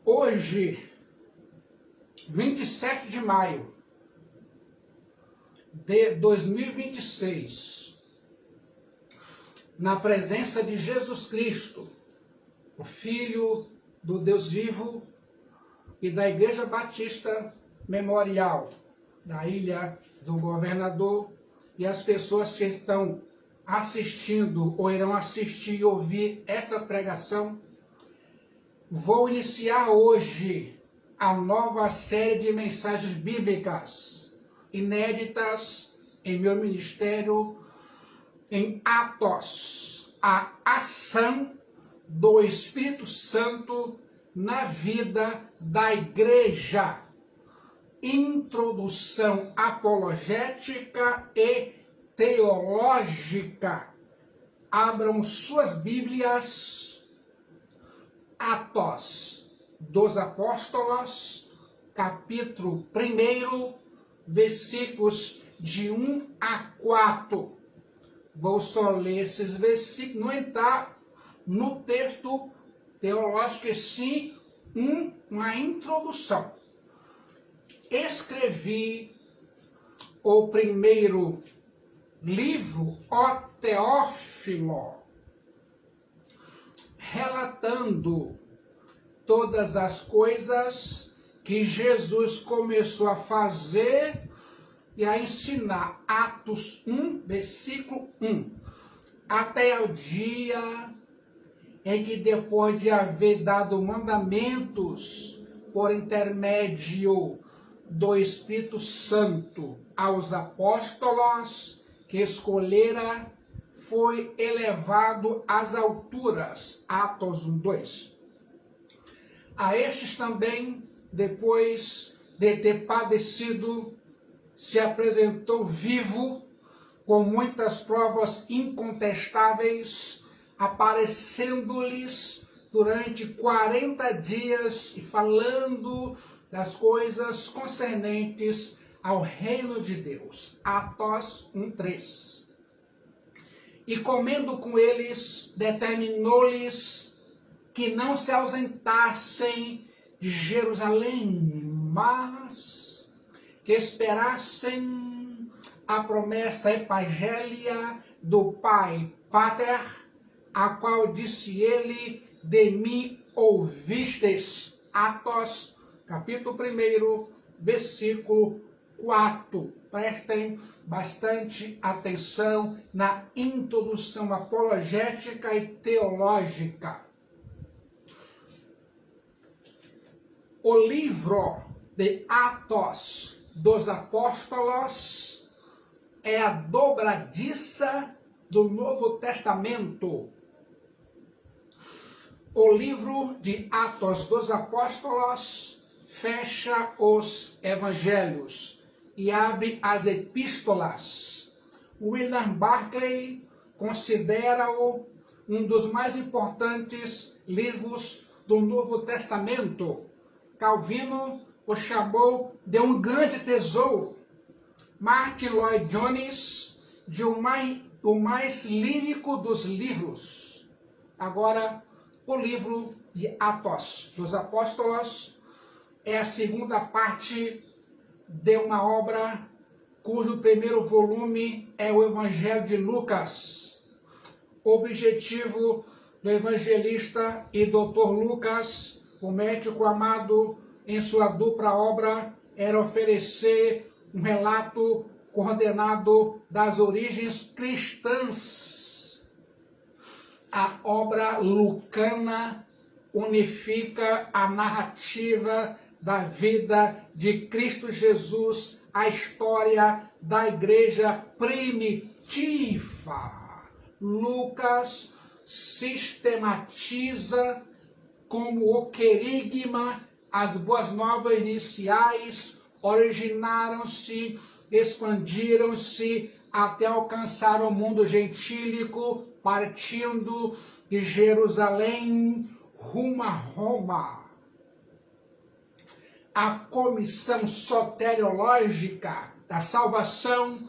Hoje, 27 de maio de 2026, na presença de Jesus Cristo, o Filho do Deus vivo e da Igreja Batista Memorial da Ilha do Governador e as pessoas que estão assistindo ou irão assistir e ouvir essa pregação, vou iniciar hoje a nova série de mensagens bíblicas inéditas em meu ministério em Atos, a ação do Espírito Santo na vida da igreja. Introdução apologética e teológica. Abram suas Bíblias. Atos dos Apóstolos, capítulo 1, versículos de 1 a 4. Vou só ler esses versículos, não entrar no texto teológico, e sim uma introdução. Escrevi o primeiro livro, ó Teófilo, relatando todas as coisas que Jesus começou a fazer e a ensinar. Atos 1, versículo 1. Até o dia em que, depois de haver dado mandamentos por intermédio do Espírito Santo aos apóstolos que escolhera, foi elevado às alturas. Atos 1, 2. A estes também, depois de ter padecido, se apresentou vivo, com muitas provas incontestáveis, aparecendo-lhes durante 40 dias e falando das coisas concernentes ao reino de Deus. Atos 1, 3. E comendo com eles, determinou-lhes que não se ausentassem de Jerusalém, mas que esperassem a promessa epagélia do Pai Pater, a qual disse ele: de mim ouvistes. Atos, capítulo 1, versículo 4. Prestem bastante atenção na introdução apologética e teológica. O livro de Atos dos Apóstolos é a dobradiça do Novo Testamento. O livro de Atos dos Apóstolos fecha os evangelhos e abre as epístolas. William Barclay considera-o um dos mais importantes livros do Novo Testamento. Calvino o chamou de um grande tesouro. Martin Lloyd Jones de o mais lírico dos livros. Agora, o livro de Atos dos Apóstolos é a segunda parte de uma obra cujo primeiro volume é o Evangelho de Lucas. O objetivo do evangelista e doutor Lucas, o médico amado, em sua dupla obra, era oferecer um relato coordenado das origens cristãs. A obra lucana unifica a narrativa da vida de Cristo Jesus, a história da igreja primitiva. Lucas sistematiza como o querigma as boas novas iniciais originaram-se, expandiram-se até alcançar o mundo gentílico, partindo de Jerusalém rumo a Roma. A comissão soteriológica da salvação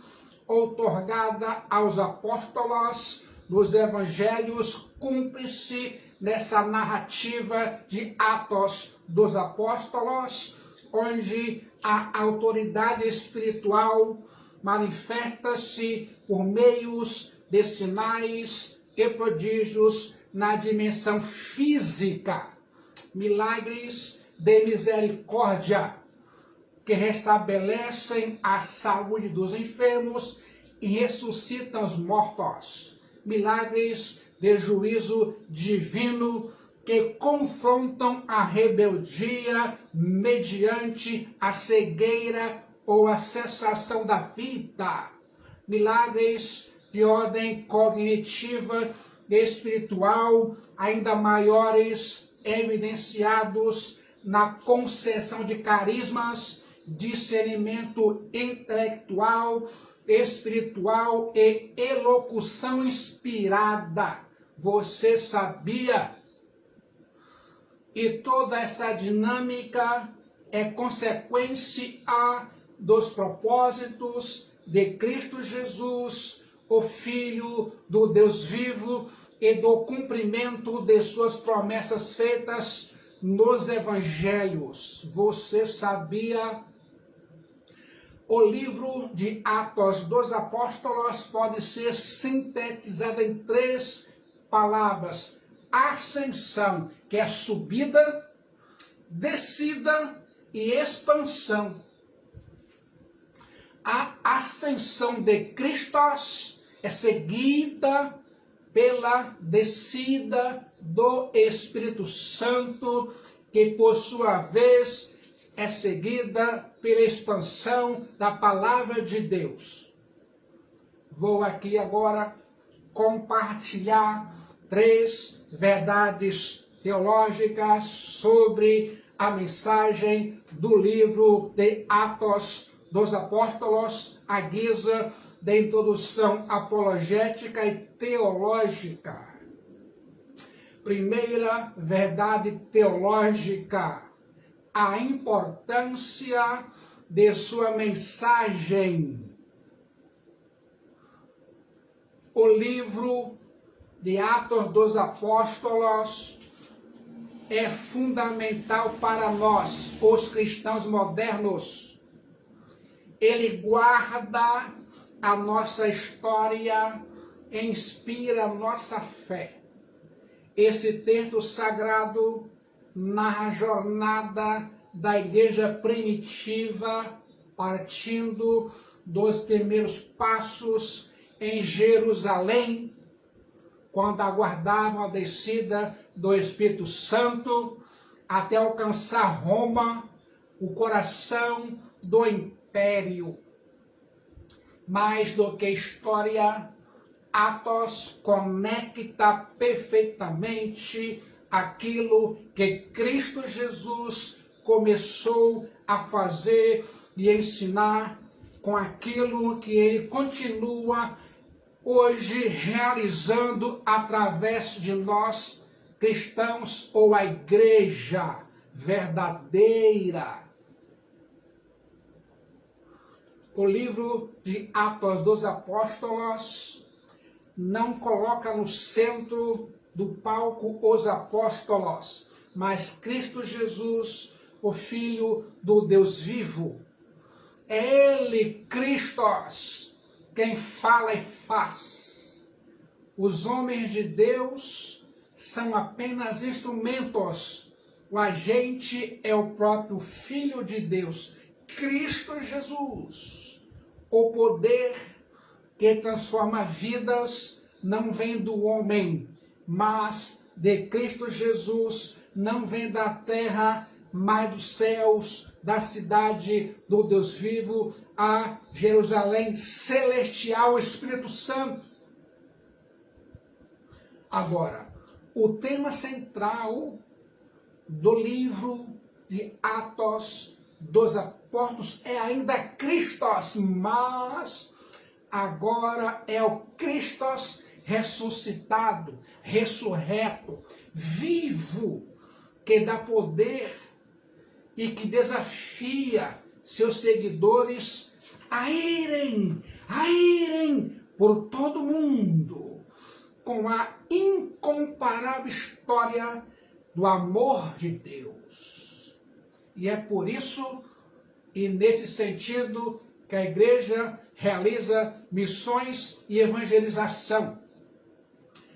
outorgada aos apóstolos dos evangelhos cumpre-se nessa narrativa de Atos dos Apóstolos, onde a autoridade espiritual manifesta-se por meios de sinais e prodígios na dimensão física. Milagres de misericórdia que restabelecem a saúde dos enfermos e ressuscitam os mortos. Milagres de juízo divino que confrontam a rebeldia mediante a cegueira ou a cessação da vida. Milagres de ordem cognitiva e espiritual ainda maiores, evidenciados na concessão de carismas, discernimento intelectual, espiritual e elocução inspirada. Você sabia? E toda essa dinâmica é consequência dos propósitos de Cristo Jesus, o Filho do Deus vivo, e do cumprimento de suas promessas feitas nos evangelhos. Você sabia? O livro de Atos dos Apóstolos pode ser sintetizado em 3 palavras: ascensão, que é subida, descida e expansão. A ascensão de Cristo é seguida pela descida do Espírito Santo, que por sua vez é seguida pela expansão da palavra de Deus. Vou aqui agora compartilhar 3 verdades teológicas sobre a mensagem do livro de Atos dos Apóstolos, à guisa de introdução apologética e teológica. Primeira verdade teológica: a importância de sua mensagem. O livro de Atos dos Apóstolos é fundamental para nós, os cristãos modernos. Ele guarda a nossa história, inspira a nossa fé. Esse texto sagrado narra a jornada da igreja primitiva, partindo dos primeiros passos em Jerusalém, quando aguardavam a descida do Espírito Santo, até alcançar Roma, o coração do império. Mais do que história, Atos conecta perfeitamente aquilo que Cristo Jesus começou a fazer e ensinar com aquilo que ele continua hoje realizando através de nós cristãos, ou a igreja verdadeira. O livro de Atos dos Apóstolos não coloca no centro do palco os apóstolos, mas Cristo Jesus, o Filho do Deus vivo. É Ele, Cristo, quem fala e faz. Os homens de Deus são apenas instrumentos. O agente é o próprio Filho de Deus, Cristo Jesus. O poder que transforma vidas não vem do homem, mas de Cristo Jesus, não vem da terra, mas dos céus, da cidade do Deus vivo, a Jerusalém celestial, Espírito Santo. Agora, o tema central do livro de Atos dos Apóstolos é ainda Cristo, mas agora é o Cristo ressuscitado, ressurreto, vivo, que dá poder e que desafia seus seguidores a irem por todo o mundo, com a incomparável história do amor de Deus. E é por isso e nesse sentido que a igreja realiza missões e evangelização.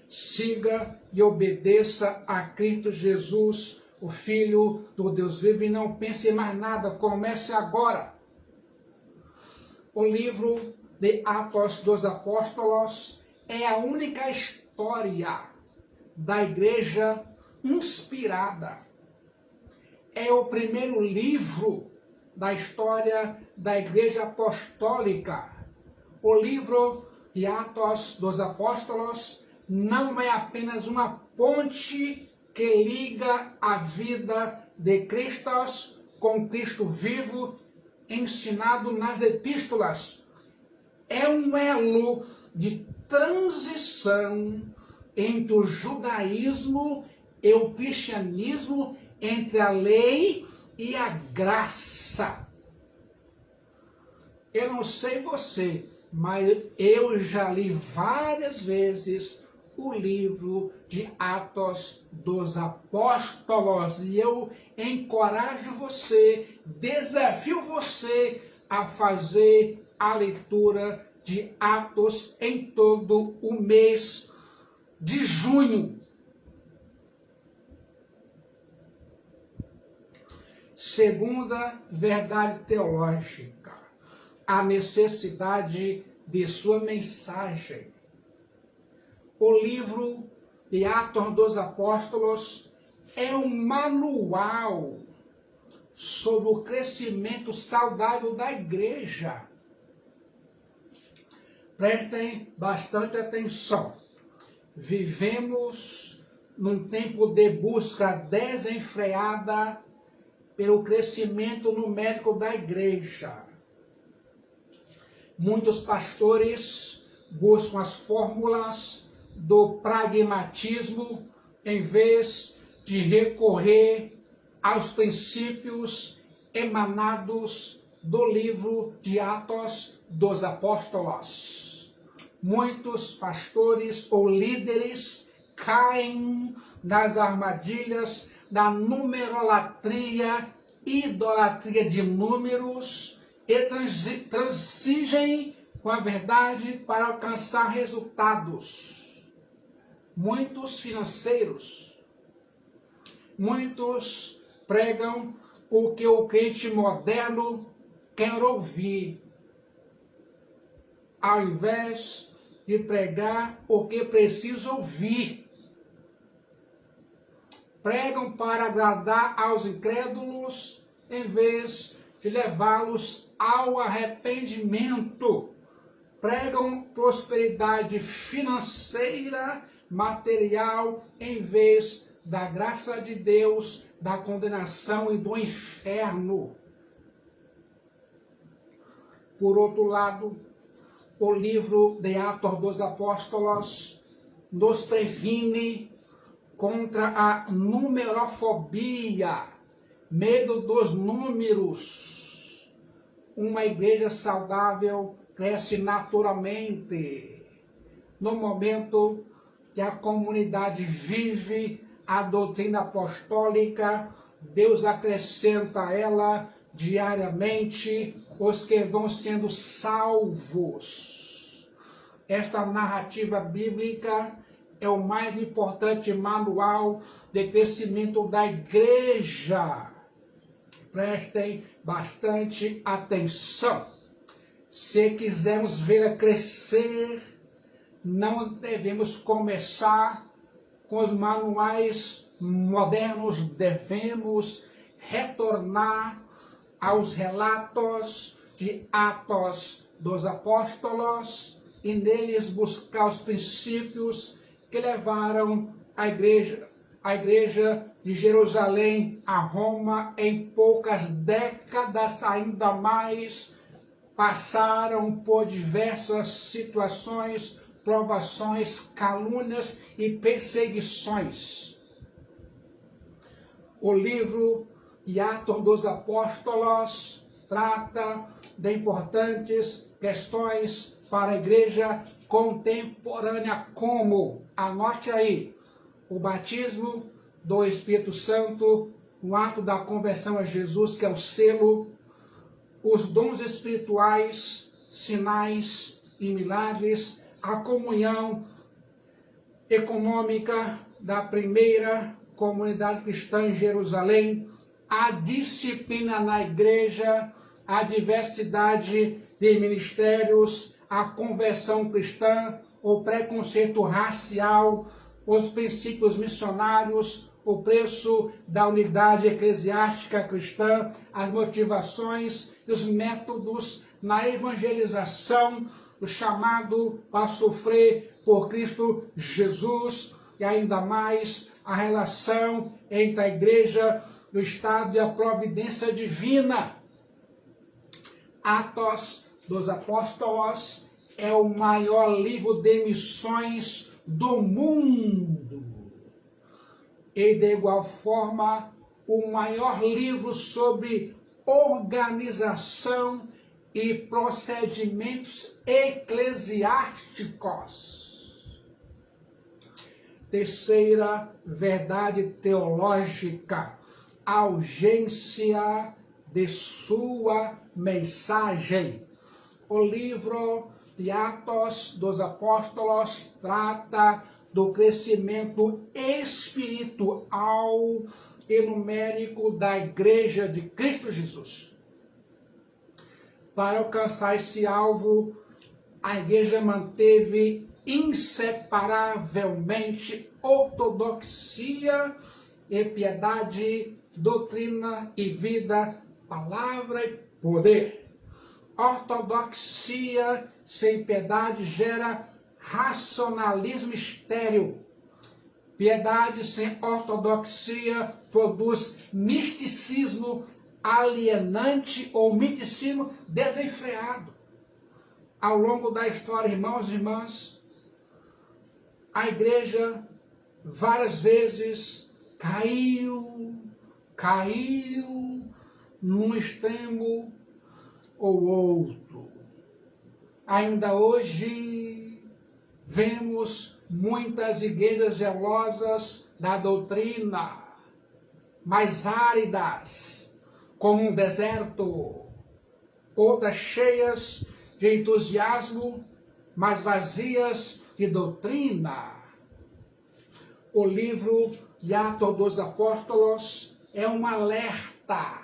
Siga e obedeça a Cristo Jesus, o Filho do Deus vivo, e não pense em mais nada. Comece agora. O livro de Atos dos Apóstolos é a única história da igreja inspirada. É o primeiro livro da história da igreja apostólica. O livro de Atos dos Apóstolos não é apenas uma ponte que liga a vida de Cristo com Cristo vivo, ensinado nas epístolas. É um elo de transição entre o judaísmo e o cristianismo, entre a lei e a graça. Eu não sei você, mas eu já li várias vezes o livro de Atos dos Apóstolos e eu encorajo você, desafio você a fazer a leitura de Atos em todo o mês de junho. Segunda verdade teológica, a necessidade de sua mensagem. O livro de Atos dos Apóstolos é um manual sobre o crescimento saudável da igreja. Prestem bastante atenção. Vivemos num tempo de busca desenfreada pelo crescimento numérico da igreja. Muitos pastores buscam as fórmulas do pragmatismo em vez de recorrer aos princípios emanados do livro de Atos dos Apóstolos. Muitos pastores ou líderes caem nas armadilhas da numerolatria, idolatria de números e transigem com a verdade para alcançar resultados. Muitos financeiros, muitos pregam o que o crente moderno quer ouvir, ao invés de pregar o que precisa ouvir. Pregam para agradar aos incrédulos, em vez de levá-los ao arrependimento. Pregam prosperidade financeira, material, em vez da graça de Deus, da condenação e do inferno. Por outro lado, o livro de Atos dos Apóstolos nos previne contra a numerofobia, medo dos números. Uma igreja saudável cresce naturalmente. No momento que a comunidade vive a doutrina apostólica, Deus acrescenta a ela diariamente os que vão sendo salvos. Esta narrativa bíblica é o mais importante manual de crescimento da igreja. Prestem bastante atenção. Se quisermos vê-la crescer, não devemos começar com os manuais modernos, devemos retornar aos relatos de Atos dos Apóstolos e neles buscar os princípios que levaram a igreja de Jerusalém a Roma em poucas décadas, ainda mais, passaram por diversas situações, provações, calúnias e perseguições. O livro de Atos dos Apóstolos trata de importantes questões para a igreja contemporânea, como, anote aí, o batismo do Espírito Santo, o ato da conversão a Jesus, que é o selo, os dons espirituais, sinais e milagres, a comunhão econômica da primeira comunidade cristã em Jerusalém, a disciplina na igreja, a diversidade de ministérios, a conversão cristã, o preconceito racial, os princípios missionários, o preço da unidade eclesiástica cristã, as motivações e os métodos na evangelização, o chamado para sofrer por Cristo Jesus, e ainda mais a relação entre a igreja, o Estado e a providência divina. Atos dos Apóstolos é o maior livro de missões do mundo. E, de igual forma, o maior livro sobre organização e procedimentos eclesiásticos. Terceira verdade teológica, a urgência de sua mensagem. O livro de Atos dos Apóstolos trata do crescimento espiritual e numérico da Igreja de Cristo Jesus. Para alcançar esse alvo, a Igreja manteve inseparavelmente ortodoxia e piedade, doutrina e vida, palavra e poder. Ortodoxia sem piedade gera racionalismo estéril. Piedade sem ortodoxia produz misticismo alienante ou misticismo desenfreado. Ao longo da história, irmãos e irmãs, a igreja várias vezes caiu num extremo ou outro. Ainda hoje vemos muitas igrejas zelosas da doutrina, mas áridas, como um deserto, outras cheias de entusiasmo, mas vazias de doutrina. O livro de Atos dos Apóstolos é um alerta,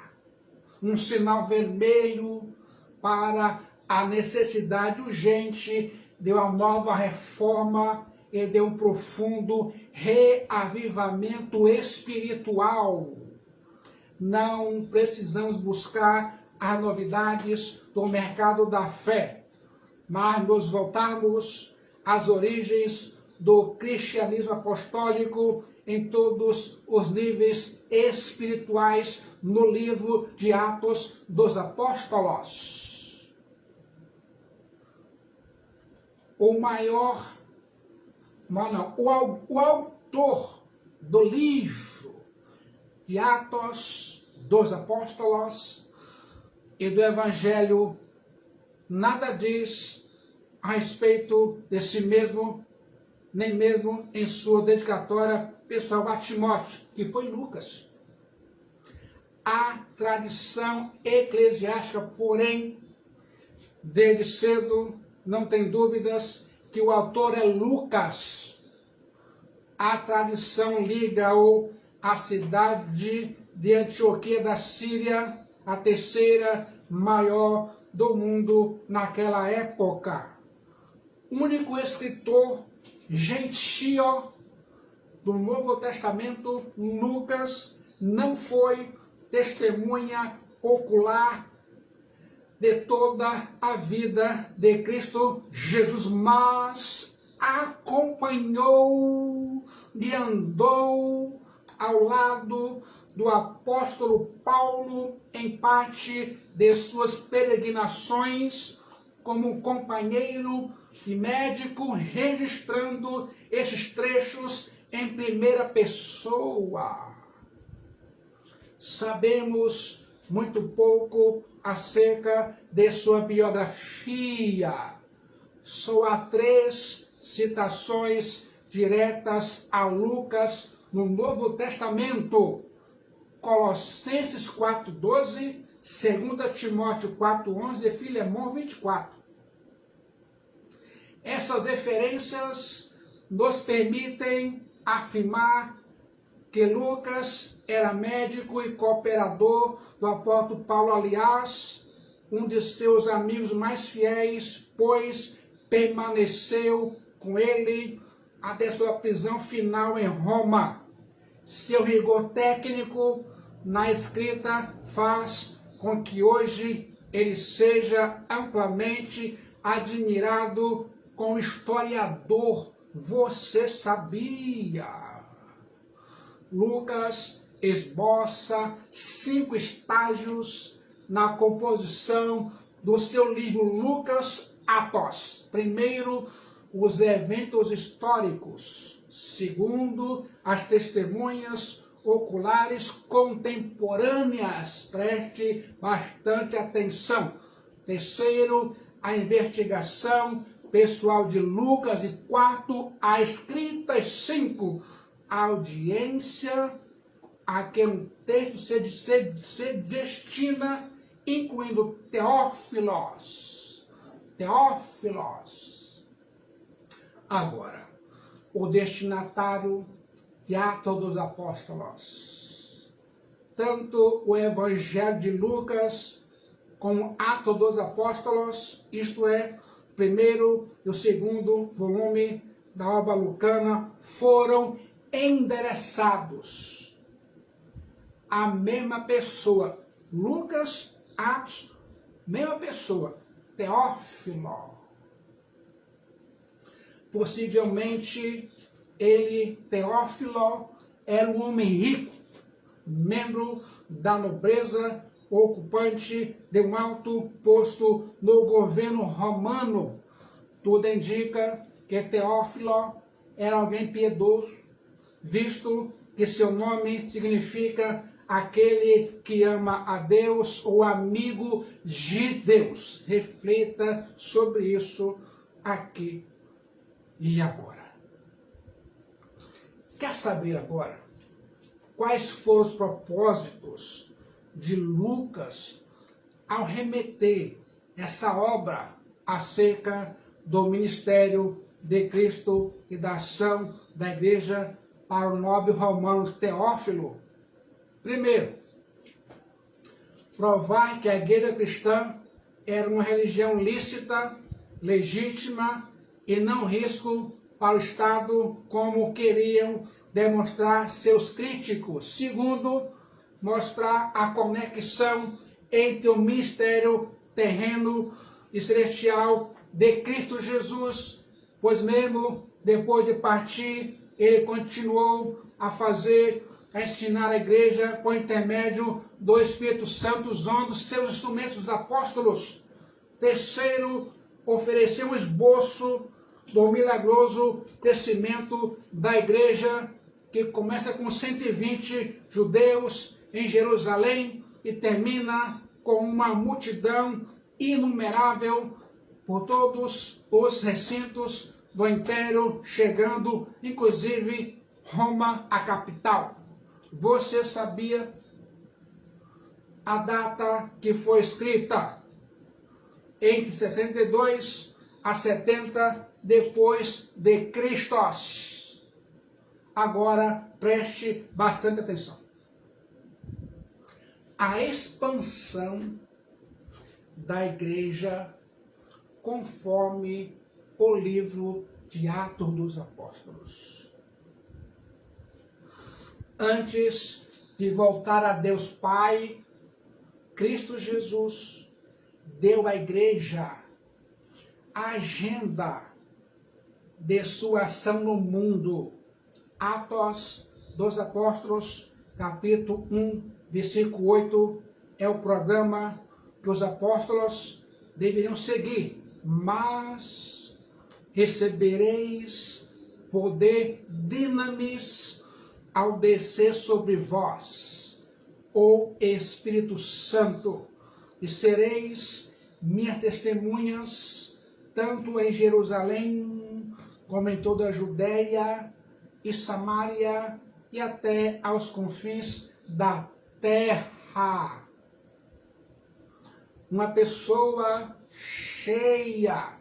um sinal vermelho para a necessidade urgente de uma nova reforma e de um profundo reavivamento espiritual. Não precisamos buscar as novidades do mercado da fé, mas nos voltarmos às origens do cristianismo apostólico em todos os níveis espirituais no livro de Atos dos Apóstolos. O autor do livro de Atos dos Apóstolos e do Evangelho nada diz a respeito de si mesmo, nem mesmo em sua dedicatória pessoal a Timóteo, que foi Lucas. A tradição eclesiástica, porém, desde cedo, não tem dúvidas que o autor é Lucas. A tradição liga-o à cidade de Antioquia da Síria, a terceira maior do mundo naquela época. Único escritor gentio do Novo Testamento, Lucas, não foi testemunha ocular de toda a vida de Cristo Jesus, mas acompanhou e andou ao lado do apóstolo Paulo em parte de suas peregrinações como companheiro e médico, registrando esses trechos em primeira pessoa. Sabemos muito pouco acerca de sua biografia. Só há 3 citações diretas a Lucas no Novo Testamento: Colossenses 4,12, 2 Timóteo 4,11 e Filemão 24. Essas referências nos permitem afirmar que Lucas era médico e cooperador do apóstolo Paulo, aliás, um de seus amigos mais fiéis, pois permaneceu com ele até sua prisão final em Roma. Seu rigor técnico na escrita faz com que hoje ele seja amplamente admirado como historiador. Você sabia? Lucas esboça 5 estágios na composição do seu livro Lucas Atos. Primeiro, os eventos históricos. Segundo, as testemunhas oculares contemporâneas. Preste bastante atenção. Terceiro, a investigação pessoal de Lucas. E quarto, a escrita. 5, a audiência a que um texto se destina, incluindo Teófilos. Agora, o destinatário de Atos dos Apóstolos. Tanto o Evangelho de Lucas como Atos dos Apóstolos, isto é, o primeiro e o segundo volume da obra lucana, foram endereçados à mesma pessoa. Lucas, Atos, mesma pessoa, Teófilo. Possivelmente ele, Teófilo, era um homem rico, membro da nobreza, ocupante de um alto posto no governo romano. Tudo indica que Teófilo era alguém piedoso, visto que seu nome significa aquele que ama a Deus ou amigo de Deus. Reflita sobre isso aqui e agora. Quer saber agora quais foram os propósitos de Lucas ao remeter essa obra acerca do ministério de Cristo e da ação da igreja para o nobre romano Teófilo? Primeiro, provar que a igreja cristã era uma religião lícita, legítima e não risco para o Estado, como queriam demonstrar seus críticos. Segundo, mostrar a conexão entre o ministério terreno e celestial de Cristo Jesus, pois mesmo depois de partir, ele continuou a ensinar a igreja por intermédio do Espírito Santo, usando seus instrumentos, os apóstolos. Terceiro, ofereceu um esboço do milagroso crescimento da igreja, que começa com 120 judeus em Jerusalém e termina com uma multidão inumerável por todos os recintos do império, chegando inclusive Roma, a capital. Você sabia a data que foi escrita? Entre 62 a 70 depois de Cristo. Agora preste bastante atenção. A expansão da igreja conforme o livro de Atos dos Apóstolos. Antes de voltar a Deus Pai, Cristo Jesus deu à igreja a agenda de sua ação no mundo. Atos dos Apóstolos, capítulo 1, versículo 8, é o programa que os apóstolos deveriam seguir. Mas recebereis poder dinamis ao descer sobre vós o Espírito Santo, e sereis minhas testemunhas, tanto em Jerusalém, como em toda a Judéia e Samaria, e até aos confins da terra. Uma pessoa cheia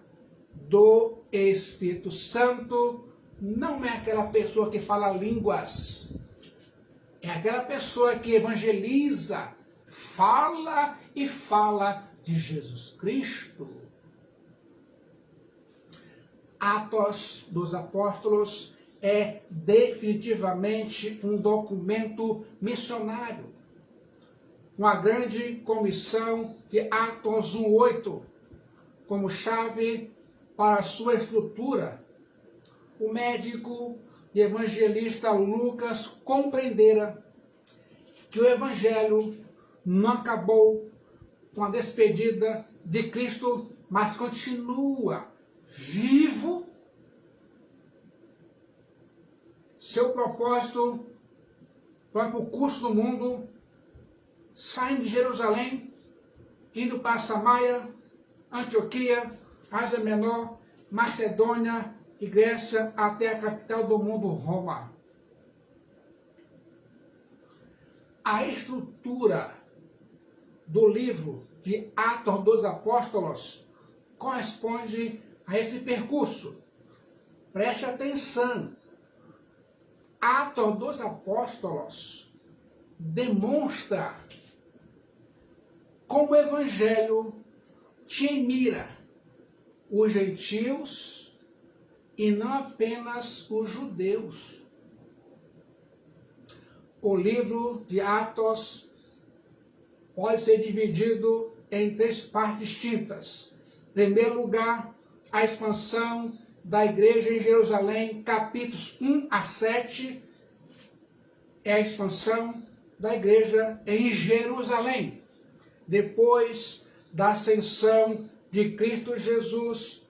do Espírito Santo não é aquela pessoa que fala línguas, é aquela pessoa que evangeliza, fala e fala de Jesus Cristo. Atos dos Apóstolos é definitivamente um documento missionário. Uma grande comissão de Atos 1:8, como chave para a sua estrutura. O médico e evangelista Lucas compreendera que o evangelho não acabou com a despedida de Cristo, mas continua vivo. Seu propósito vai para o curso do mundo, saindo de Jerusalém, indo para Samaria, Antioquia, Ásia Menor, Macedônia e Grécia, até a capital do mundo, Roma. A estrutura do livro de Atos dos Apóstolos corresponde a esse percurso. Preste atenção. Atos dos Apóstolos demonstra como o Evangelho tinha em mira os gentios e não apenas os judeus. O livro de Atos pode ser dividido em 3 partes distintas. Em primeiro lugar, a expansão da igreja em Jerusalém, capítulos 1 a 7, é a expansão da igreja em Jerusalém. Depois da ascensão de Cristo Jesus,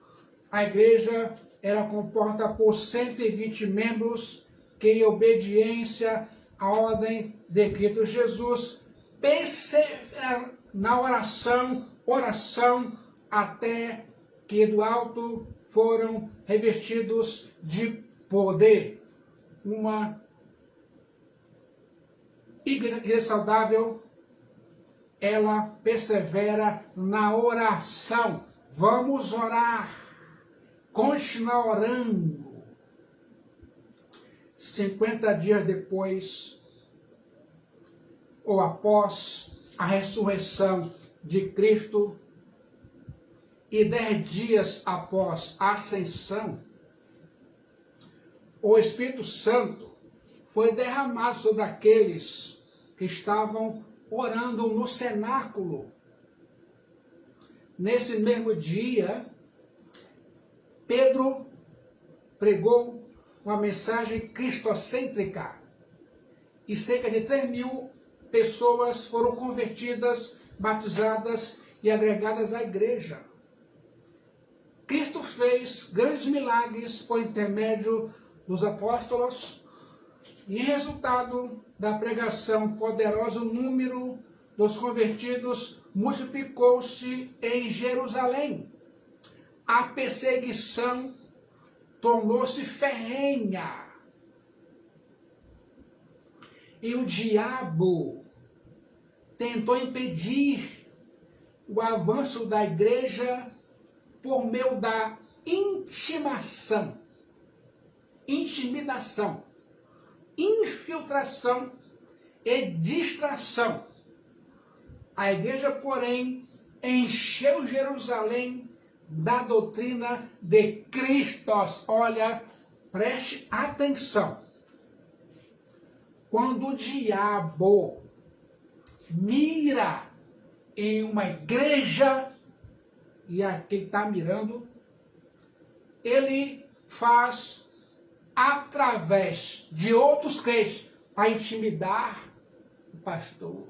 a igreja era composta por 120 membros que, em obediência à ordem de Cristo Jesus, perseveraram na oração, até que do alto foram revestidos de poder. Uma igreja saudável, ela persevera na oração. Vamos orar, continuar orando. 50 dias depois, ou após a ressurreição de Cristo, e 10 dias após a ascensão, o Espírito Santo foi derramado sobre aqueles que estavam orando no cenáculo. Nesse mesmo dia, Pedro pregou uma mensagem cristocêntrica e cerca de 3.000 pessoas foram convertidas, batizadas e agregadas à igreja. Cristo fez grandes milagres por intermédio dos apóstolos e, em resultado da pregação poderosa, o número dos convertidos multiplicou-se em Jerusalém. A perseguição tornou-se ferrenha. E o diabo tentou impedir o avanço da igreja por meio da intimidação, infiltração e distração. A igreja, porém, encheu Jerusalém da doutrina de Cristo. Olha, preste atenção. Quando o diabo mira em uma igreja, e aqui ele está mirando, ele faz através de outros crentes para intimidar o pastor,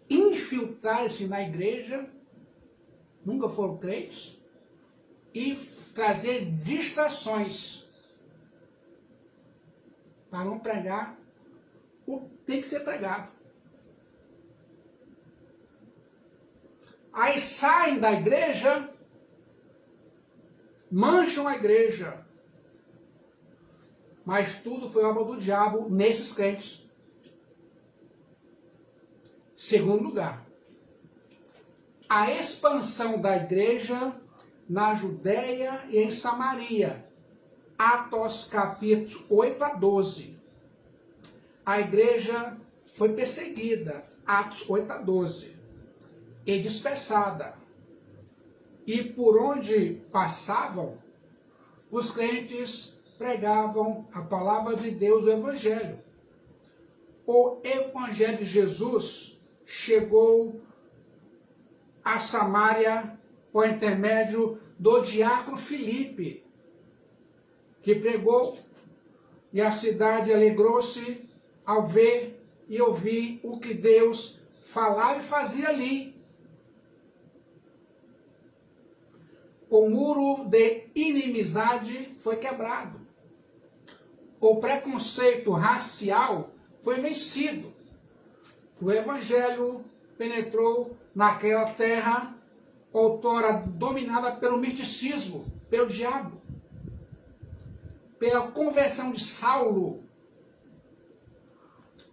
infiltrar-se na igreja, nunca foram crentes, e trazer distrações para não pregar tem que ser pregado. Aí saem da igreja, mancham a igreja. Mas tudo foi obra do diabo nesses crentes. Segundo lugar, a expansão da igreja na Judéia e em Samaria. Atos capítulos 8 a 12. A igreja foi perseguida. Atos 8 a 12. E dispersada. E por onde passavam, os crentes pregavam a palavra de Deus, o Evangelho. O Evangelho de Jesus chegou a Samaria por intermédio do diácono Filipe, que pregou, e a cidade alegrou-se ao ver e ouvir o que Deus falava e fazia ali. O muro de inimizade foi quebrado. O preconceito racial foi vencido. O Evangelho penetrou naquela terra outrora dominada pelo misticismo, pelo diabo, pela conversão de Saulo.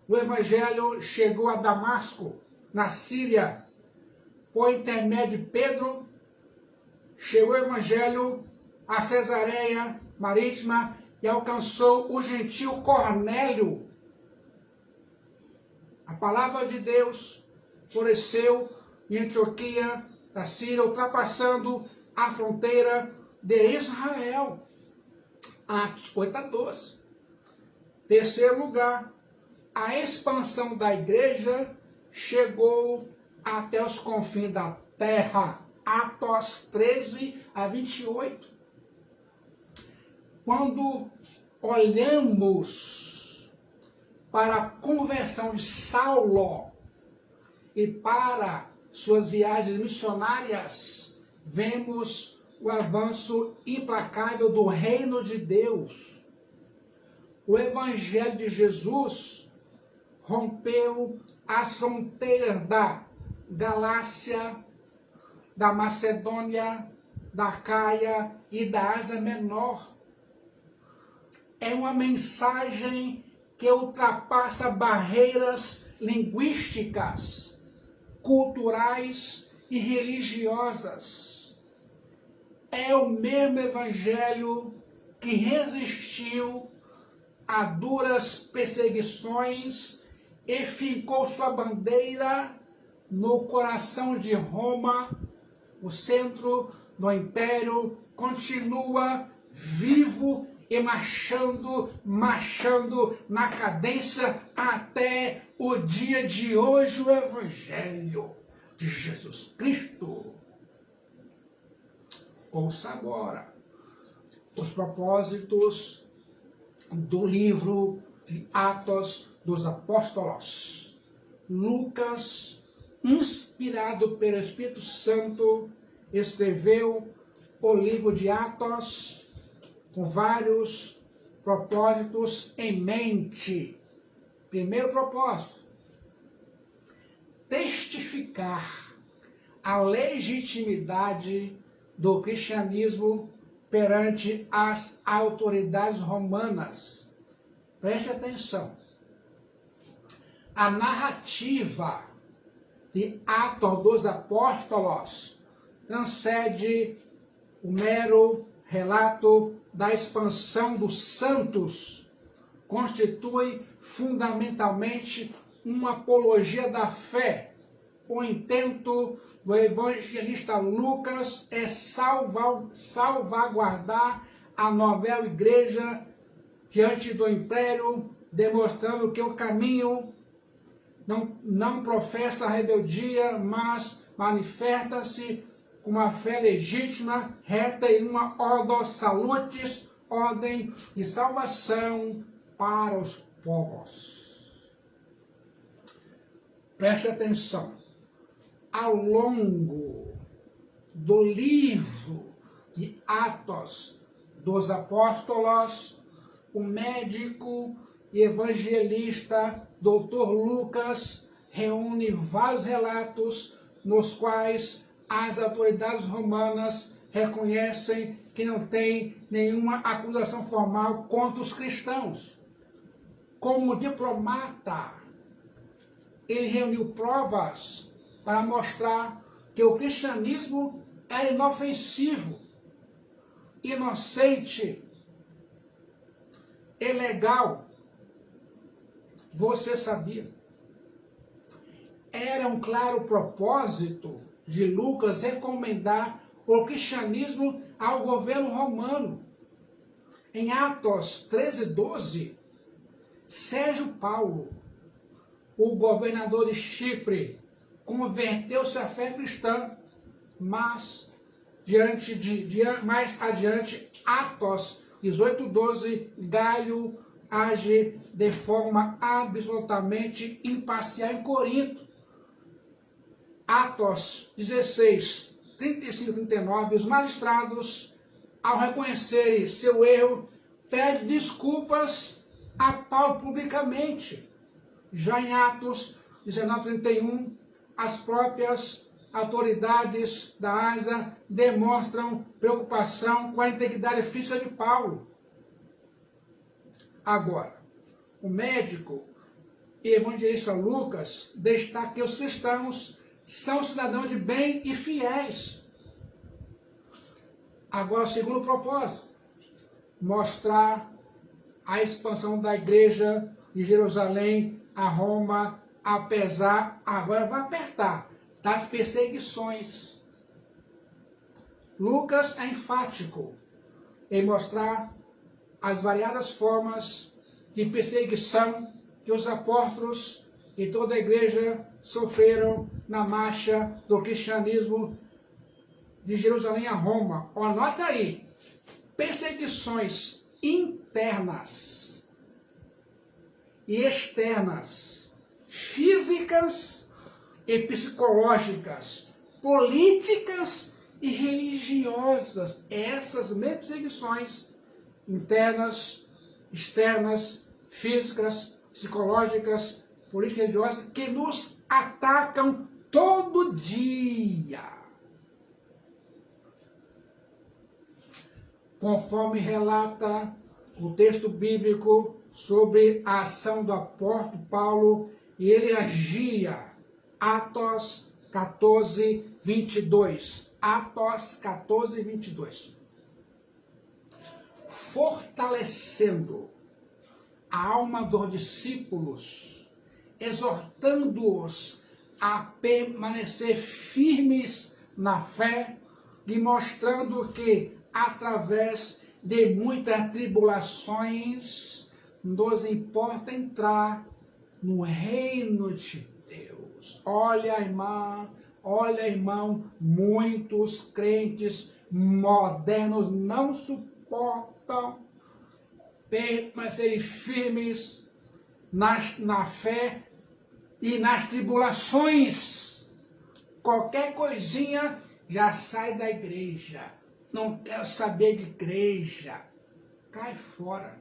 O Evangelho chegou a Damasco, na Síria, por intermédio de Pedro. Chegou o Evangelho a Cesareia Marítima e alcançou o gentil Cornélio. A palavra de Deus floresceu em Antioquia da Síria, ultrapassando a fronteira de Israel. Atos 8 a 12. Terceiro lugar, a expansão da igreja chegou até os confins da terra. Atos 13 a 28. Quando olhamos para a conversão de Saulo e para suas viagens missionárias, vemos o avanço implacável do reino de Deus. O Evangelho de Jesus rompeu as fronteiras da Galácia, da Macedônia, da Caia e da Ásia Menor. É uma mensagem que ultrapassa barreiras linguísticas, culturais e religiosas. É o mesmo Evangelho que resistiu a duras perseguições e fincou sua bandeira no coração de Roma. O centro do império continua vivo e marchando na cadência até o dia de hoje, o Evangelho de Jesus Cristo. Ouça agora os propósitos do livro de Atos dos Apóstolos. Lucas, inspirado pelo Espírito Santo, escreveu o livro de Atos com vários propósitos em mente. Primeiro propósito: testificar a legitimidade do cristianismo perante as autoridades romanas. Preste atenção. A narrativa de Atos dos Apóstolos transcende o mero relato da expansão dos santos, constitui fundamentalmente uma apologia da fé. O intento do evangelista Lucas é salvaguardar a nova igreja diante do império, demonstrando que o caminho não professa rebeldia, mas manifesta-se com uma fé legítima, reta e uma ordo salutis, ordem de salvação para os povos. Preste atenção. Ao longo do livro de Atos dos Apóstolos, o médico e evangelista Dr. Lucas reúne vários relatos nos quais as autoridades romanas reconhecem que não tem nenhuma acusação formal contra os cristãos. Como diplomata, ele reuniu provas para mostrar que o cristianismo era inofensivo, inocente e legal. Você sabia? Era um claro propósito de Lucas recomendar o cristianismo ao governo romano. Em Atos 13:12, Sérgio Paulo, o governador de Chipre, converteu-se à fé cristã, mas mais adiante, Atos 18:12, Gaio age de forma absolutamente imparcial em Corinto. Atos 16, 35 e 39, os magistrados, ao reconhecerem seu erro, pedem desculpas a Paulo publicamente. Já em Atos 19, 31, as próprias autoridades da Ásia demonstram preocupação com a integridade física de Paulo. Agora, o médico e evangelista Lucas destaca que os cristãos são cidadãos de bem e fiéis. Agora, o segundo propósito, mostrar a expansão da igreja de Jerusalém a Roma, apesar, agora vai apertar, das perseguições. Lucas é enfático em mostrar as variadas formas de perseguição que os apóstolos e toda a igreja sofreram na marcha do cristianismo de Jerusalém a Roma. Anota aí, perseguições internas e externas, físicas e psicológicas, políticas e religiosas. Essas mesmas perseguições internas, externas, físicas, psicológicas, políticas e religiosas que nos atacam todo dia. Conforme relata o texto bíblico sobre a ação do apóstolo Paulo, e ele agia. Atos 14, 22. Atos 14, 22. Fortalecendo a alma dos discípulos, exortando-os a permanecer firmes na fé e mostrando que, através de muitas tribulações, nos importa entrar no reino de Deus. Olha, irmão, muitos crentes modernos não suportam permanecerem firmes na fé e nas tribulações. Qualquer coisinha já sai da igreja. Não quero saber de igreja. Cai fora.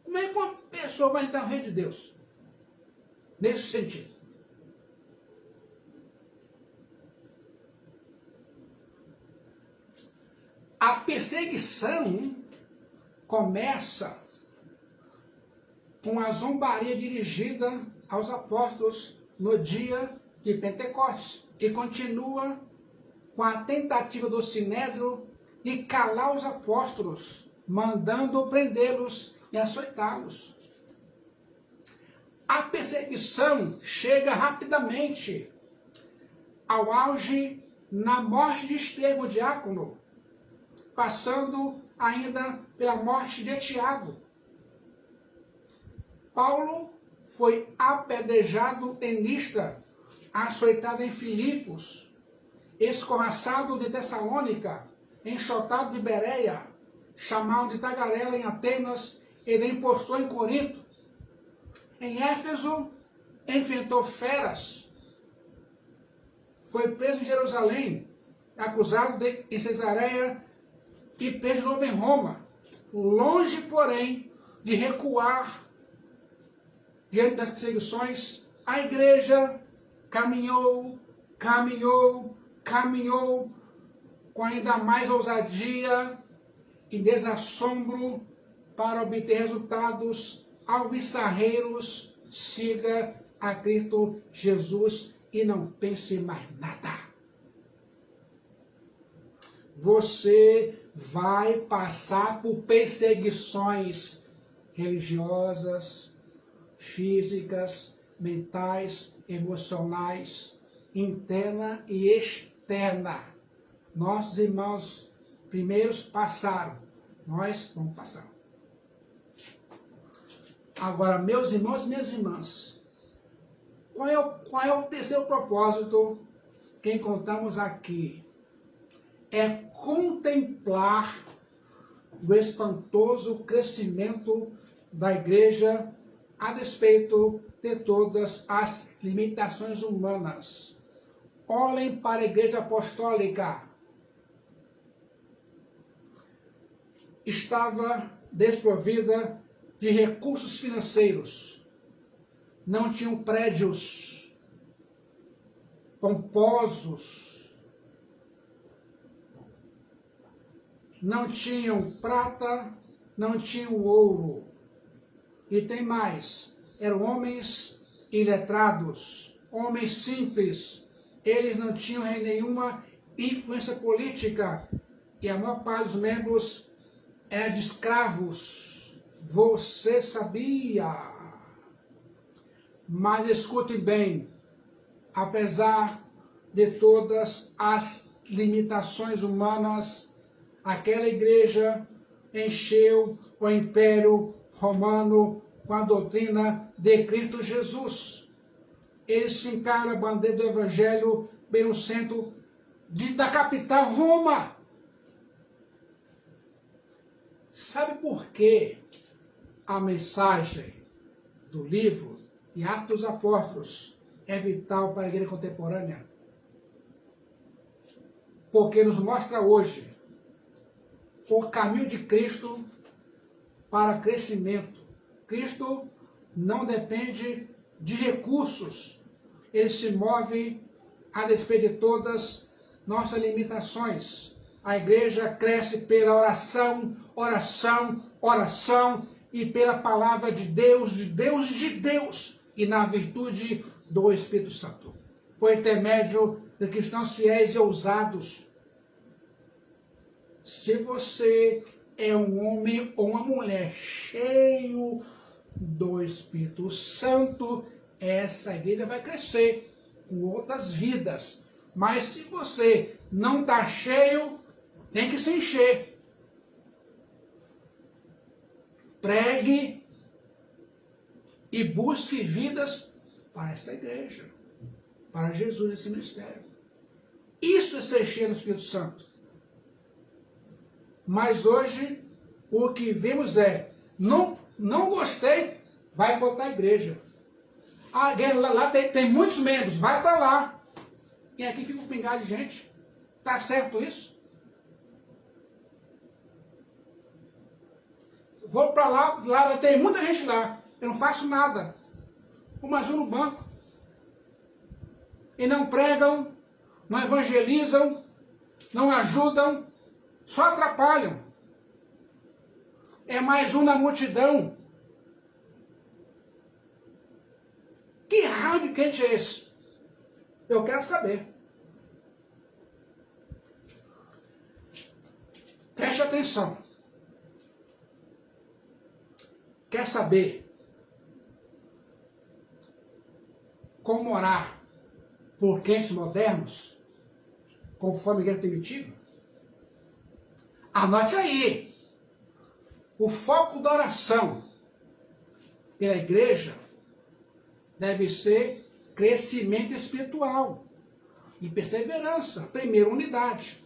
Como é que uma pessoa vai entrar no reino de Deus? Nesse sentido. A perseguição começa com a zombaria dirigida aos apóstolos no dia de Pentecostes e continua com a tentativa do Sinédrio de calar os apóstolos, mandando prendê-los e açoitá-los. A perseguição chega rapidamente ao auge na morte de Estevão, diácono, passando ainda pela morte de Tiago. Paulo foi apedrejado em Listra, açoitado em Filipos, escorraçado de Tessalônica, enxotado de Bereia, chamado de tagarela em Atenas e de impostor em Corinto. Em Éfeso, enfrentou feras. Foi preso em Jerusalém, acusado em Cesareia e preso de novo em Roma. Longe, porém, de recuar diante das perseguições, a igreja caminhou com ainda mais ousadia e desassombro para obter resultados alviçarreiros. Siga a Cristo Jesus e não pense mais nada. Você vai passar por perseguições religiosas, físicas, mentais, emocionais, interna e externa. Nossos irmãos primeiros passaram, nós vamos passar. Agora, meus irmãos e minhas irmãs, qual é o terceiro propósito que encontramos aqui? É contemplar o espantoso crescimento da igreja a despeito de todas as limitações humanas. Olhem para a igreja apostólica. Estava desprovida de recursos financeiros. Não tinham prédios pomposos. Não tinham prata, não tinham ouro. E tem mais, eram homens iletrados, homens simples. Eles não tinham nenhuma influência política. E a maior parte dos membros era de escravos. Você sabia? Mas escute bem, apesar de todas as limitações humanas, aquela igreja encheu o Império Romano com a doutrina de Cristo Jesus. Eles fincaram a bandeira do Evangelho bem no centro da capital, Roma. Sabe por que a mensagem do livro de Atos dos Apóstolos é vital para a igreja contemporânea? Porque nos mostra hoje o caminho de Cristo para crescimento. Cristo não depende de recursos. Ele se move a despeito de todas nossas limitações. A igreja cresce pela oração, e pela palavra de Deus, e na virtude do Espírito Santo. Por intermédio de cristãos fiéis e ousados. Se você é um homem ou uma mulher cheio do Espírito Santo, essa igreja vai crescer com outras vidas. Mas se você não está cheio, tem que se encher. Pregue e busque vidas para essa igreja, para Jesus nesse ministério. Isso é ser cheio do Espírito Santo. Mas hoje, o que vemos é, não gostei, vai botar a igreja. A igreja lá tem muitos membros, vai para lá. E aqui fica um pingado de gente. Tá certo isso? Vou para lá tem muita gente lá. Eu não faço nada. Vou mais um no banco. E não pregam, não evangelizam, não ajudam, só atrapalham. É mais um na multidão. Que raio de crente é esse? Eu quero saber. Preste atenção. Quer saber como orar por crentes modernos, conforme a igreja primitiva? Anote aí. O foco da oração pela igreja deve ser crescimento espiritual e perseverança. Primeiro, unidade.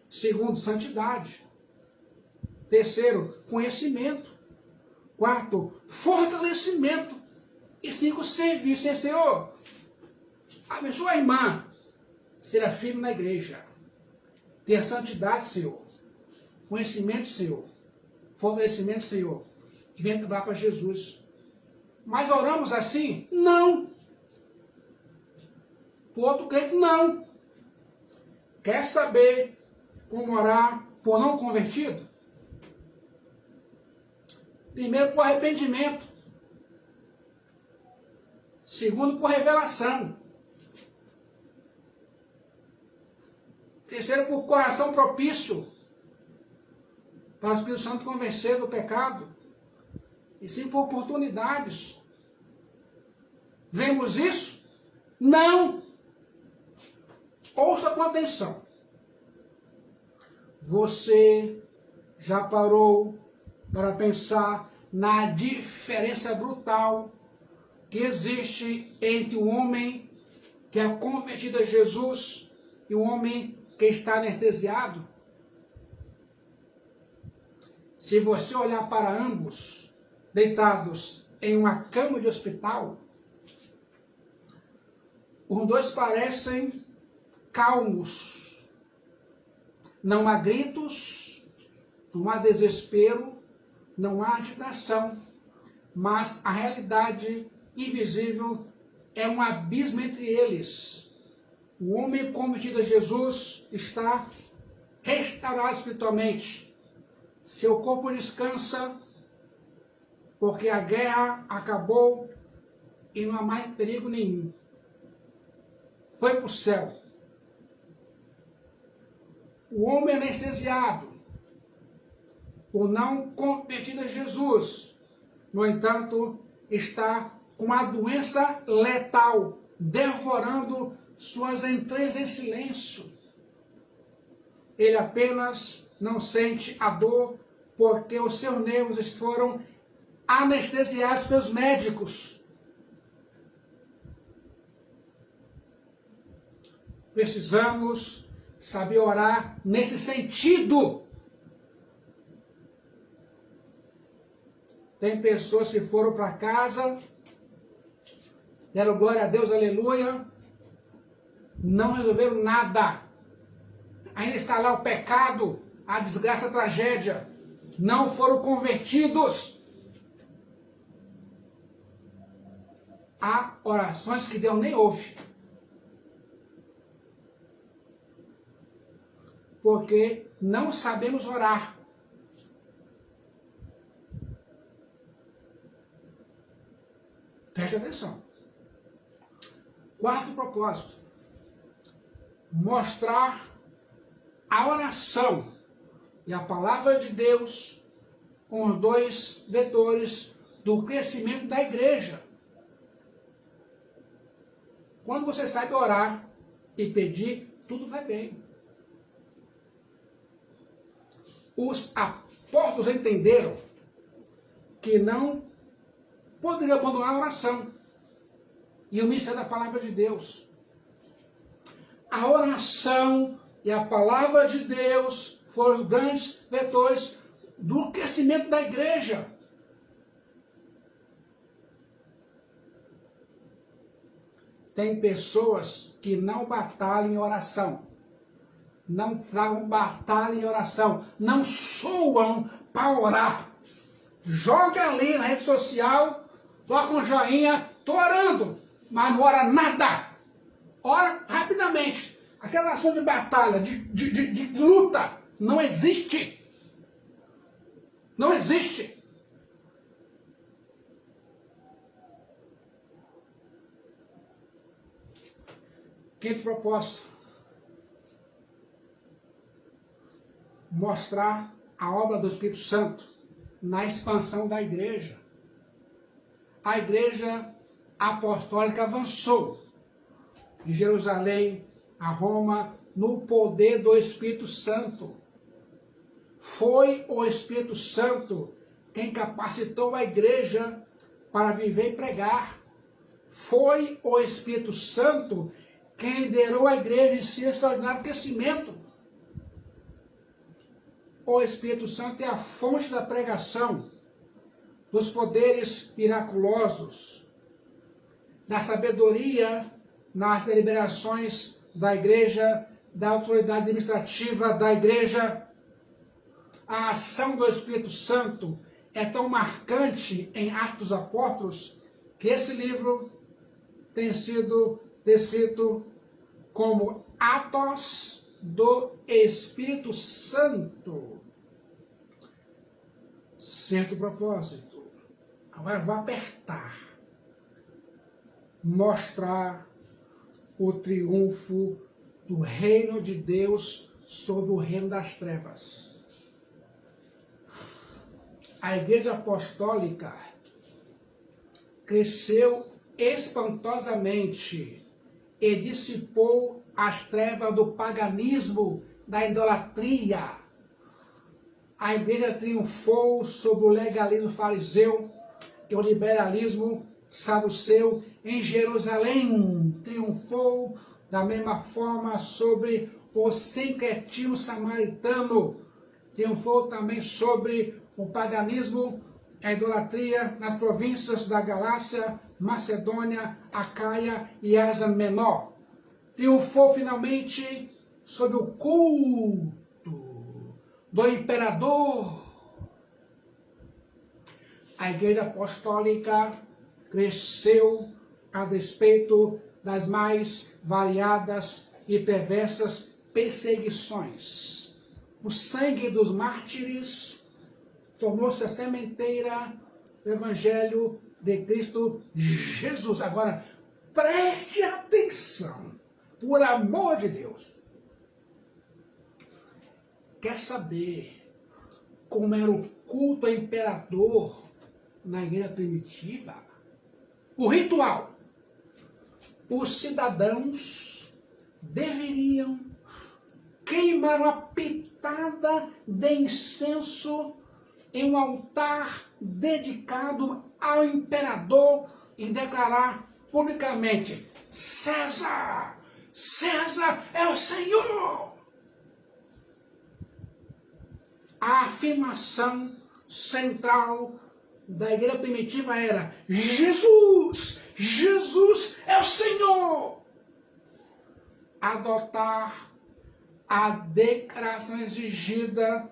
Segundo, santidade. Terceiro, conhecimento. Quarto, fortalecimento. E cinco, serviço. E Senhor, abençoa a irmã. Será firme na igreja. Ter santidade, Senhor. Conhecimento, Senhor. Fortalecimento, Senhor. e vem lá para Jesus. Mas oramos assim? Não. O outro crente, não. Quer saber como orar por não convertido? Primeiro, por arrependimento. Segundo, por revelação. Terceiro, por coração propício para o Espírito Santo convencer do pecado. E sim por oportunidades. Vemos isso? Não. Ouça com atenção. Você já parou para pensar na diferença brutal que existe entre o homem que é convertido a Jesus e o homem que está anestesiado? Se você olhar para ambos, deitados em uma cama de hospital, os dois parecem calmos. Não há gritos, não há desespero, não há agitação, mas a realidade invisível é um abismo entre eles. O homem convertido a Jesus está restaurado espiritualmente. Seu corpo descansa, porque a guerra acabou e não há mais perigo nenhum. Foi para o céu. O homem anestesiado, por não convertido a Jesus, no entanto, está com a doença letal, devorando suas entranhas em silêncio. Ele apenas não sente a dor porque os seus nervos foram anestesiados pelos médicos. Precisamos saber orar nesse sentido. Tem pessoas que foram para casa, deram glória a Deus, aleluia, não resolveram nada. Ainda está lá o pecado, a desgraça, a tragédia. Não foram convertidos. Há orações que Deus nem ouve. Porque não sabemos orar. Preste atenção. Quarto propósito. Mostrar a oração e a palavra de Deus com os dois vetores do crescimento da igreja. Quando você sabe orar e pedir, tudo vai bem. Os apóstolos entenderam que não poderiam abandonar a oração e o ministério da palavra de Deus. A oração e a palavra de Deus foram os grandes vetores do crescimento da igreja. Tem pessoas que não batalham em oração. Não tragam batalha em oração. Não soam para orar. Joga ali na rede social, coloca um joinha, estou orando, mas não ora nada. Ora rapidamente. Aquela ação de batalha, de luta, não existe. Não existe. Quinto propósito. Mostrar a obra do Espírito Santo na expansão da igreja. A igreja apostólica avançou de Jerusalém a Roma no poder do Espírito Santo. Foi o Espírito Santo quem capacitou a igreja para viver e pregar. Foi o Espírito Santo quem liderou a igreja em seu extraordinário crescimento. O Espírito Santo é a fonte da pregação, dos poderes miraculosos, da sabedoria nas deliberações da igreja, da autoridade administrativa da igreja. A ação do Espírito Santo é tão marcante em Atos dos Apóstolos que esse livro tem sido descrito como Atos do Espírito Santo. Certo propósito. Agora vou apertar. Mostrar o triunfo do reino de Deus sobre o reino das trevas. A Igreja Apostólica cresceu espantosamente e dissipou as trevas do paganismo, da idolatria. A Igreja triunfou sobre o legalismo fariseu e o liberalismo saduceu em Jerusalém. Triunfou da mesma forma sobre o sincretismo samaritano. Triunfou também sobre o paganismo, a idolatria nas províncias da Galácia, Macedônia, Acaia e Ásia Menor. Triunfou finalmente sobre o culto do imperador. A Igreja Apostólica cresceu a despeito das mais variadas e perversas perseguições. O sangue dos mártires tornou-se a sementeira do Evangelho de Cristo Jesus. Agora, preste atenção, por amor de Deus. Quer saber como era o culto ao imperador na igreja primitiva? O ritual. Os cidadãos deveriam queimar uma pitada de incenso em um altar dedicado ao imperador e declarar publicamente: César, César é o Senhor. A afirmação central da igreja primitiva era: Jesus, Jesus é o Senhor. Adotar a declaração exigida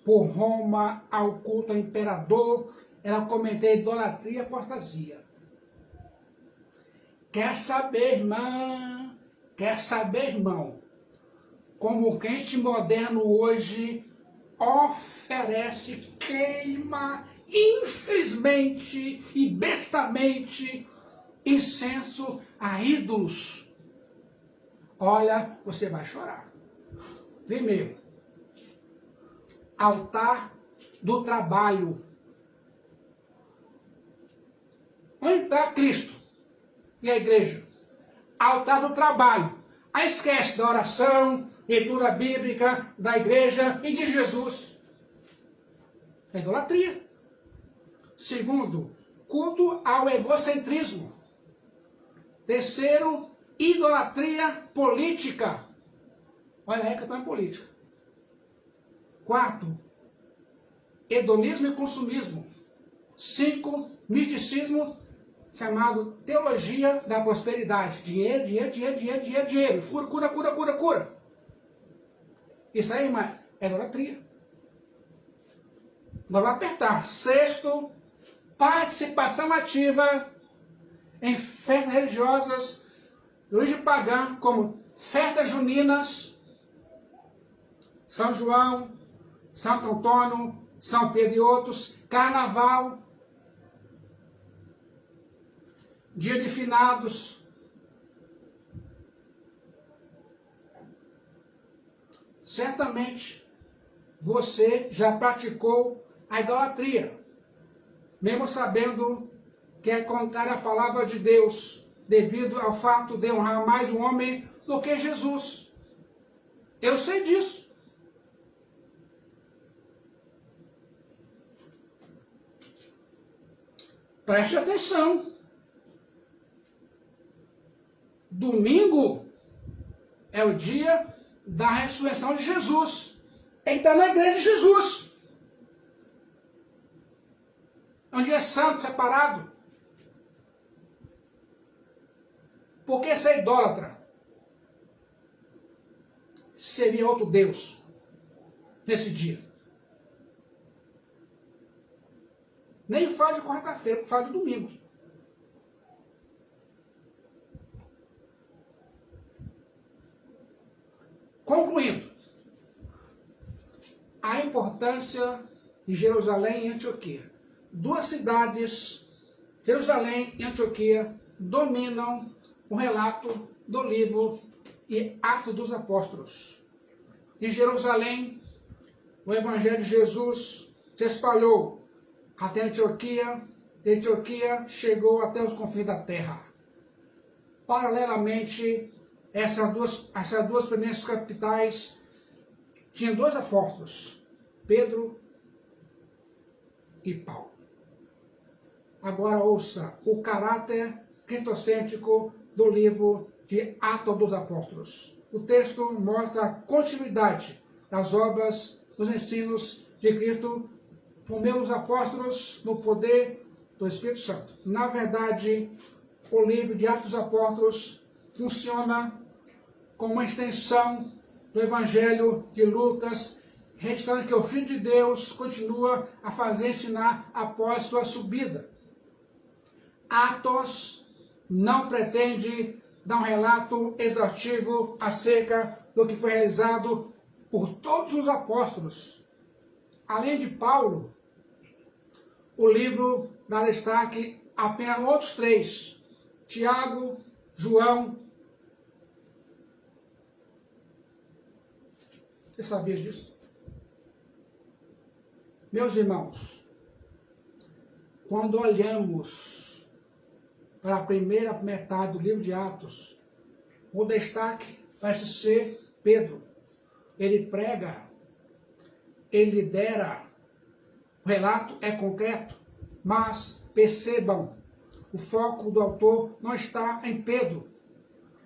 por Roma ao culto ao imperador era cometer idolatria e apostasia. Quer saber, irmã? Quer saber, irmão? Como o crente moderno hoje oferece, queima, infelizmente e bestamente, incenso a ídolos. Olha, você vai chorar. Primeiro, altar do trabalho. Onde está Cristo e a igreja? Altar do trabalho. Aí esquece da oração, leitura bíblica, da igreja e de Jesus. É idolatria. Segundo, culto ao egocentrismo. Terceiro, idolatria política. Olha aí que eu estou em política. Quarto, hedonismo e consumismo. 5, misticismo, chamado teologia da prosperidade. Dinheiro, dinheiro, dinheiro, dinheiro, dinheiro, dinheiro. Cura, cura, cura, cura. Isso aí, irmã, é idolatria. Vamos apertar. Sexto, participação ativa em festas religiosas de origem pagã, como festas juninas, São João, Santo Antônio, São Pedro e outros, Carnaval, Dia de Finados. Certamente você já praticou a idolatria, mesmo sabendo que é contrária à palavra de Deus, devido ao fato de honrar mais o homem do que Jesus. Eu sei disso. Preste atenção. Domingo é o dia da ressurreição de Jesus. Ele está na igreja de Jesus. É um dia santo, separado. Por que ser idólatra? Servir outro Deus nesse dia. Nem fala de quarta-feira, fala de domingo. Concluindo, a importância de Jerusalém e Antioquia. Duas cidades, Jerusalém e Antioquia, dominam o relato do livro e Atos dos Apóstolos. De Jerusalém, o Evangelho de Jesus se espalhou até Antioquia, de Antioquia chegou até os confins da terra. Paralelamente, essas duas primeiras capitais tinham dois apóstolos, Pedro e Paulo. Agora ouça o caráter cristocêntrico do livro de Atos dos Apóstolos. O texto mostra a continuidade das obras, dos ensinos de Cristo por meio dos apóstolos no poder do Espírito Santo. Na verdade, o livro de Atos dos Apóstolos funciona como uma extensão do Evangelho de Lucas, registrando que o Filho de Deus continua a fazer ensinar após sua subida. Atos não pretende dar um relato exaustivo acerca do que foi realizado por todos os apóstolos. Além de Paulo, o livro dá destaque a apenas outros três: Tiago, João. Você sabia disso? Meus irmãos, quando olhamos para a primeira metade do livro de Atos, o destaque parece ser Pedro. Ele prega, ele lidera, o relato é concreto, mas percebam, o foco do autor não está em Pedro.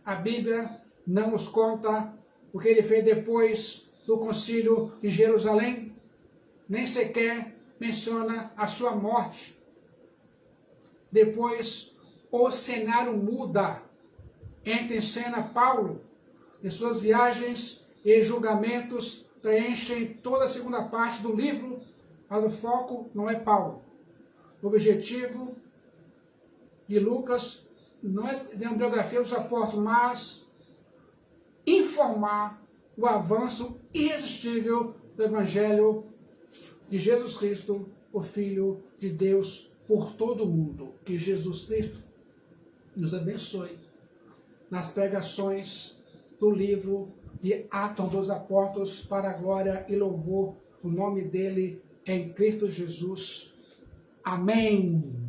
A Bíblia não nos conta o que ele fez depois do concílio de Jerusalém, nem sequer menciona a sua morte. Depois, o cenário muda. Entra em cena Paulo, e suas viagens e julgamentos preenchem toda a segunda parte do livro, mas o foco não é Paulo. O objetivo de Lucas não é ver uma biografia dos apóstolos, mas informar o avanço irresistível do Evangelho de Jesus Cristo, o Filho de Deus, por todo o mundo. Que Jesus Cristo nos abençoe nas pregações do livro de Atos dos Apóstolos, para a glória e louvor do nome dele em Cristo Jesus. Amém.